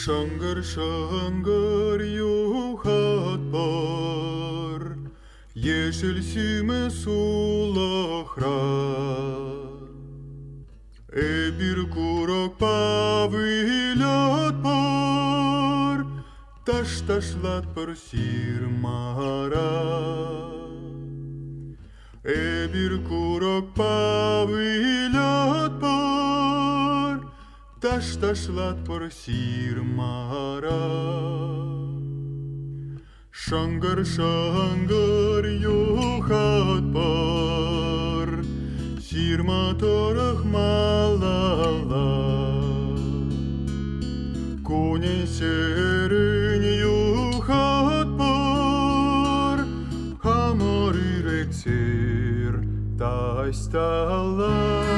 Шыңғыр шыңғыр юхат бар, ешіл сүйме сулықра. Бір курок павылят бар, таш-ташлат бір сирмара. Бір курок павылят бар, таш-ташлат бір сирмара. Шыңғыр-шыңғыр юхат бар, сирма торық малала. Көнен серін юхат бар, хамыр үйрексер тастала.